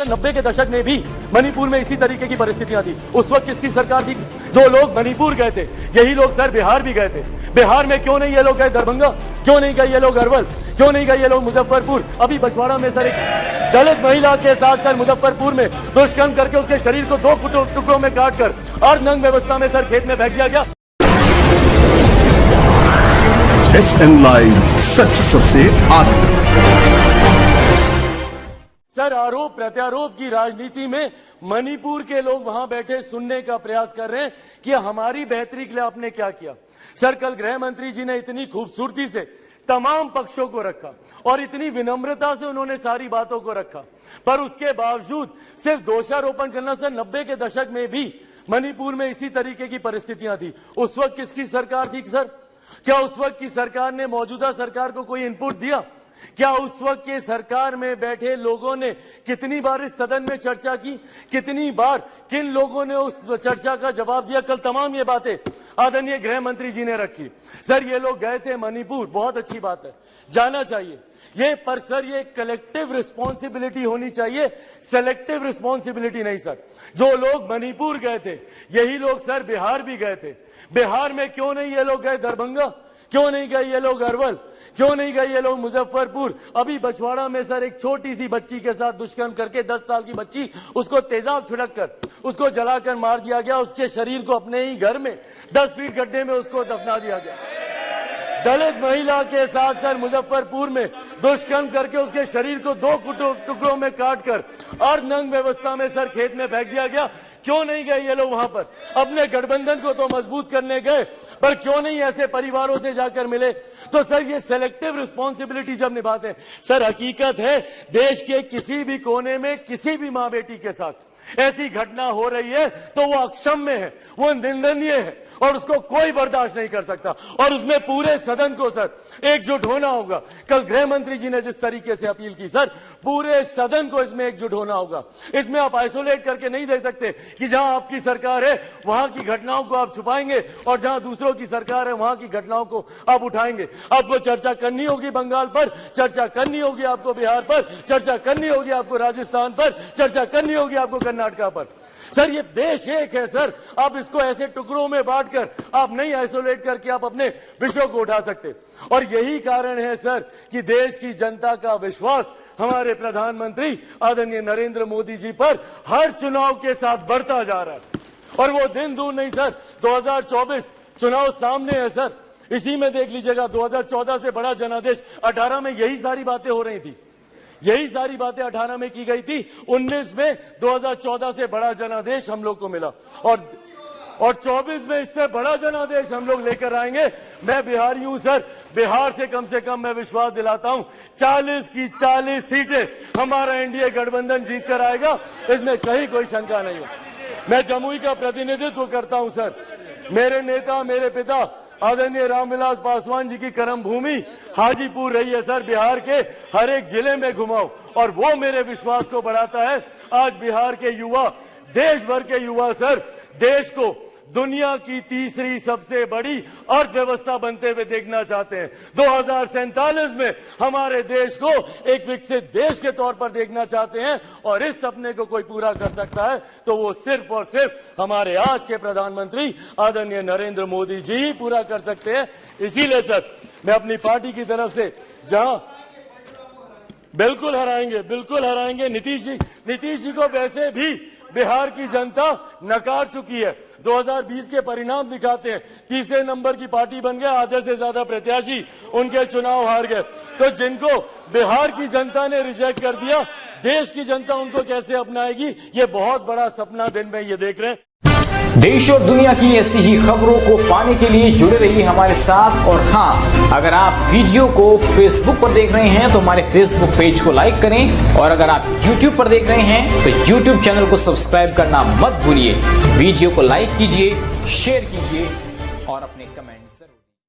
90 के दशक में भी मणिपुर में इसी तरीके की परिस्थितियां थी। उस वक्त किसकी सरकार थी? जो लोग मणिपुर गए थे यही लोग सर बिहार भी गए थे। बिहार में क्यों नहीं ये लोग गए दरभंगा? क्यों नहीं गए ये लोग अरवल? क्यों नहीं गए ये लोग मुजफ्फरपुर? अभी बछवाड़ा में सर एक दलित महिला के साथ सर मुजफ्फरपुर में दुष्कर्म करके उसके शरीर को 2 टुकड़ों में काटकर अर्धनग्न अवस्था में सर खेत में फेंक दिया गया। एसएन लाइव, सच सबसे आगे। सर आरोप प्रत्यारोप की राजनीति में मणिपुर के लोग वहां बैठे सुनने का प्रयास कर रहे हैं कि हमारी बेहतरी के लिए आपने क्या किया। सर कल गृह मंत्री जी ने इतनी खूबसूरती से तमाम पक्षों को रखा और इतनी विनम्रता से उन्होंने सारी बातों को रखा, पर उसके बावजूद सिर्फ दोषारोपण करना। सर 90 के दशक में भी मणिपुर में इसी तरीके की परिस्थितियां थी। उस वक्त किसकी सरकार थी सर? क्या उस वक्त की सरकार ने मौजूदा सरकार को कोई इनपुट दिया? क्या उस वक्त के सरकार में बैठे लोगों ने कितनी बार इस सदन में चर्चा की? कितनी बार किन लोगों ने उस चर्चा का जवाब दिया? कल तमाम ये बातें आदरणीय गृह मंत्री जी ने रखी। सर ये लोग गए थे मणिपुर, बहुत अच्छी बात है, जाना चाहिए ये, पर सर ये कलेक्टिव रिस्पॉन्सिबिलिटी होनी चाहिए, सेलेक्टिव रिस्पॉन्सिबिलिटी नहीं। सर जो लोग मणिपुर गए थे यही लोग सर बिहार भी गए थे। बिहार में क्यों नहीं ये लोग गए दरभंगा? क्यों नहीं गए ये लोग अरवल? क्यों नहीं गए ये लोग मुजफ्फरपुर? अभी बछवाड़ा में सर एक छोटी सी बच्ची के साथ दुष्कर्म करके 10 साल की बच्ची, उसको तेजाब छिड़क कर उसको जलाकर मार दिया गया। उसके शरीर को अपने ही घर में 10 फीट गड्ढे में उसको दफना दिया गया। दलित महिला के साथ सर मुजफ्फरपुर में दुष्कर्म करके उसके शरीर को 2 टुकड़ों में काटकर अर्धनग्न अवस्था में सर खेत में फेंक दिया गया। क्यों नहीं गए ये लोग वहां पर? अपने गठबंधन को तो मजबूत करने गए, पर क्यों नहीं ऐसे परिवारों से जाकर मिले? तो सर ये सेलेक्टिव रिस्पॉन्सिबिलिटी जब निभाते हैं, सर हकीकत है देश के किसी भी कोने में किसी भी मां बेटी के साथ ऐसी घटना हो रही है तो वो अक्षम्य है, वो निंदनीय है और उसको कोई बर्दाश्त नहीं कर सकता। और उसमें पूरे सदन को सर एकजुट होना होगा। कल गृह मंत्री जी ने जिस तरीके से अपील की, सर पूरे सदन को इसमें एकजुट होना होगा। इसमें आप आइसोलेट करके नहीं दे सकते कि जहां आपकी सरकार है वहां की घटनाओं को आप छुपाएंगे और जहां दूसरों की सरकार है वहां की घटनाओं को आप उठाएंगे। आपको चर्चा करनी होगी बंगाल पर, चर्चा करनी होगी आपको बिहार पर, चर्चा करनी होगी आपको राजस्थान पर, चर्चा करनी होगी आपको कर्नाटका पर। सर ये देश एक है सर, आप इसको ऐसे टुकड़ों में बांटकर आप नहीं आइसोलेट करके आप अपने विषयों को उठा सकते। और यही कारण है सर कि देश की जनता का विश्वास हमारे प्रधानमंत्री आदरणीय नरेंद्र मोदी जी पर हर चुनाव के साथ बढ़ता जा रहा है। और वो दिन दूर नहीं सर, 2024 चुनाव सामने है सर। इसी में देख लीजिएगा 2014 से बड़ा जनादेश 18 में यही सारी बातें हो रही थी, यही सारी बातें 18 में की गई थी। 19 में 2014 से बड़ा जनादेश हम लोग को मिला और 24 में इससे बड़ा जनादेश हम लोग लेकर आएंगे। मैं बिहारी हूं सर, बिहार से कम मैं विश्वास दिलाता हूं 40 की 40 सीटें हमारा एनडीए गठबंधन जीत कर आएगा, इसमें कहीं कोई शंका नहीं है। मैं जमुई का प्रतिनिधित्व करता हूं सर। मेरे नेता, मेरे पिता आदरणीय रामविलास पासवान जी की कर्म भूमि हाजीपुर रही है सर। बिहार के हर एक जिले में घुमाओ और वो मेरे विश्वास को बढ़ाता है। आज बिहार के युवा, देश भर के युवा सर देश को दुनिया की तीसरी सबसे बड़ी अर्थव्यवस्था बनते हुए देखना चाहते हैं। 2047 में हमारे देश को एक विकसित देश के तौर पर देखना चाहते हैं और इस सपने को कोई पूरा कर सकता है तो वो सिर्फ और सिर्फ हमारे आज के प्रधानमंत्री आदरणीय नरेंद्र मोदी जी ही पूरा कर सकते हैं। इसीलिए सर मैं अपनी पार्टी की तरफ से जहां बिल्कुल हराएंगे नीतीश जी को वैसे भी बिहार की जनता नकार चुकी है। 2020 के परिणाम दिखाते हैं, तीसरे नंबर की पार्टी बन गए, आधे से ज्यादा प्रत्याशी उनके चुनाव हार गए। तो जिनको बिहार की जनता ने रिजेक्ट कर दिया, देश की जनता उनको कैसे अपनाएगी, ये बहुत बड़ा सपना दिन में ये देख रहे हैं। देश और दुनिया की ऐसी ही खबरों को पाने के लिए जुड़े रहिए हमारे साथ। और हाँ, अगर आप वीडियो को फेसबुक पर देख रहे हैं तो हमारे फेसबुक पेज को लाइक करें और अगर आप यूट्यूब पर देख रहे हैं तो यूट्यूब चैनल को सब्सक्राइब करना मत भूलिए। वीडियो को लाइक कीजिए, शेयर कीजिए और अपने कमेंट